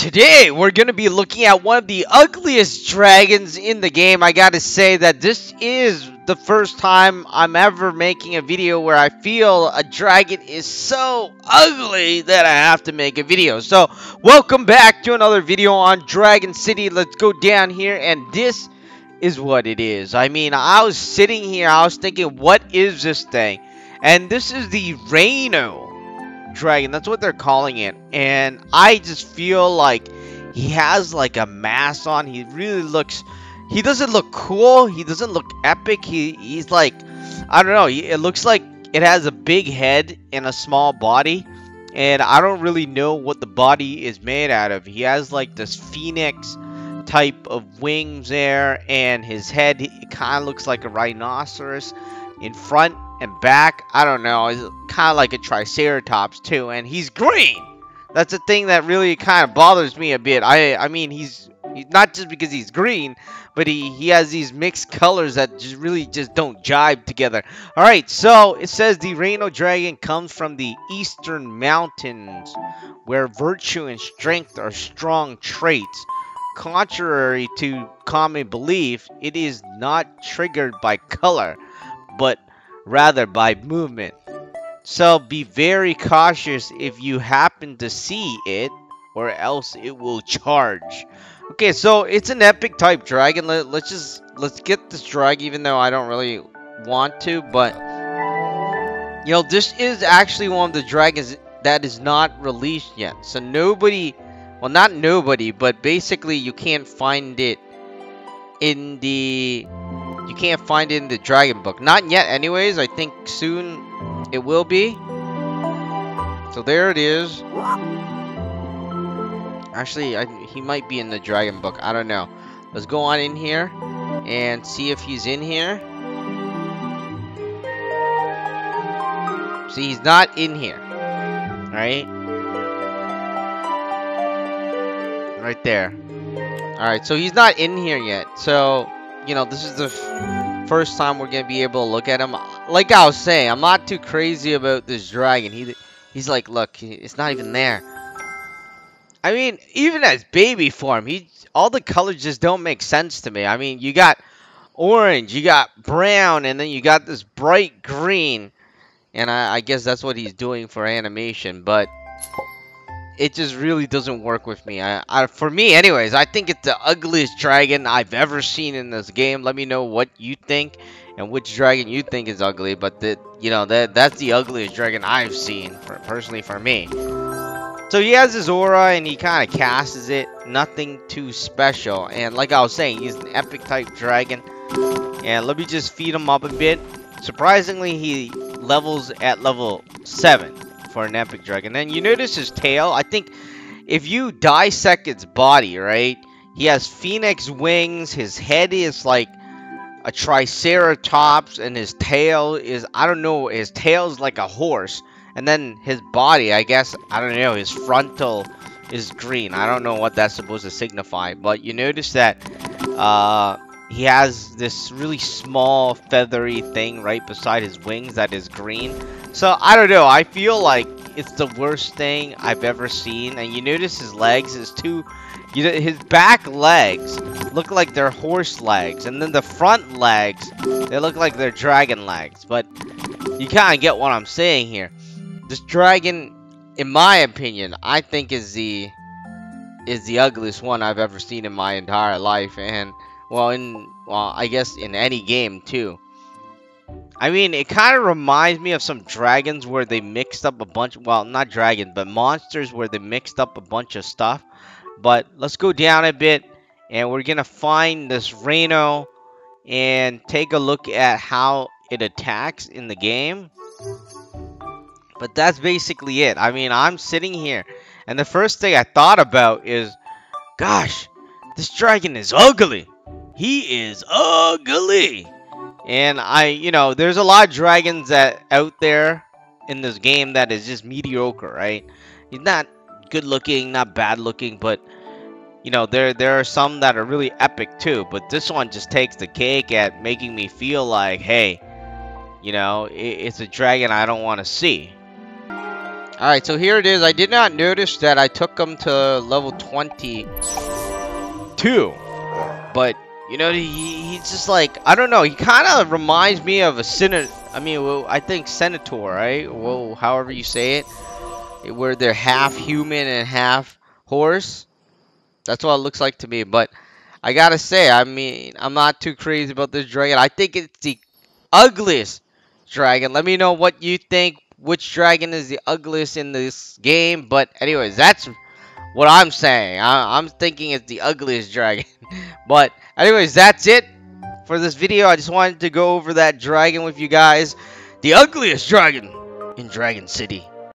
Today, we're going to be looking at one of the ugliest dragons in the game. I gotta say that this is the first time I'm ever making a video where I feel a dragon is so ugly that I have to make a video. So, welcome back to another video on Dragon City. Let's go down here, and this is what it is. I mean, I was sitting here, I was thinking, what is this thing? And this is the Rhino dragon. That's what they're calling it. And I just feel like he has like a mask on. He really looks, he doesn't look cool, he doesn't look epic. He's like, I don't know, it looks like it has a big head and a small body, and I don't really know what the body is made out of. He has like this phoenix type of wings there, and his head, it kind of looks like a rhinoceros in front and back. I don't know, it's kind of like a triceratops too, and he's green. That's a thing that really kind of bothers me a bit. I mean, he's not just because he's green, but he has these mixed colors that just really just don't jive together. Alright, so it says the Rhino dragon comes from the eastern mountains, where virtue and strength are strong traits. Contrary to common belief, it is not triggered by color, but rather by movement. So be very cautious if you happen to see it, or else it will charge. Okay, so it's an epic type dragon. Let's get this dragon, even though I don't really want to. But you know, this is actually one of the dragons that is not released yet. So nobody, well, not nobody, but basically you can't find it in the dragon book. Not yet anyways. I think soon it will be. So there it is. Actually, he might be in the dragon book. I don't know. Let's go on in here and see if he's in here. See, he's not in here. Right? Right there. Alright, so he's not in here yet. So, you know, this is the first time we're gonna be able to look at him. Like I was saying, I'm not too crazy about this dragon. He's like, look, it's not even there. I mean, even as baby form, all the colors just don't make sense to me. I mean, you got orange, you got brown, and then you got this bright green, and I guess that's what he's doing for animation, but it just really doesn't work with me. For me, anyways, I think it's the ugliest dragon I've ever seen in this game. Let me know what you think and which dragon you think is ugly. But that's the ugliest dragon I've seen, personally, for me. So he has his aura and he kind of casts it. Nothing too special. And like I was saying, he's an epic type dragon. And let me just feed him up a bit. Surprisingly, he levels at level 7. For an epic dragon. And you notice his tail. I think if you dissect its body, right, he has phoenix wings. His head is like a triceratops, and his tail is, I don't know, his tail is like a horse. And then his body, I guess, I don't know, his frontal is green. I don't know what that's supposed to signify, but you notice that he has this really small feathery thing right beside his wings that is green. So, I don't know, I feel like it's the worst thing I've ever seen. And you notice his legs, his back legs look like they're horse legs. And then the front legs, they look like they're dragon legs. But you kind of get what I'm saying here. This dragon, in my opinion, I think is the ugliest one I've ever seen in my entire life. And, well, I guess in any game, too. I mean, it kind of reminds me of some dragons where they mixed up a bunch, well, not dragons, but monsters where they mixed up a bunch of stuff. But let's go down a bit, and we're going to find this Rhino and take a look at how it attacks in the game. But that's basically it. I mean, I'm sitting here, and the first thing I thought about is, gosh, this dragon is ugly. He is ugly. And there's a lot of dragons that out there in this game that is just mediocre, right? He's not good looking, not bad looking, but there are some that are really epic too. But this one just takes the cake at making me feel like, hey, it's a dragon I don't want to see. Alright, so here it is. I did not notice that I took him to level 22. But, you know, he's just like, I don't know. He kind of reminds me of a senator. I mean, well, I think senator, right? Well, however you say it. Where they're half human and half horse. That's what it looks like to me. But I gotta say, I mean, I'm not too crazy about this dragon. I think it's the ugliest dragon. Let me know what you think. Which dragon is the ugliest in this game? But anyways, that's what I'm saying. I'm thinking it's the ugliest dragon. But anyways, that's it for this video. I just wanted to go over that dragon with you guys. The ugliest dragon in Dragon City.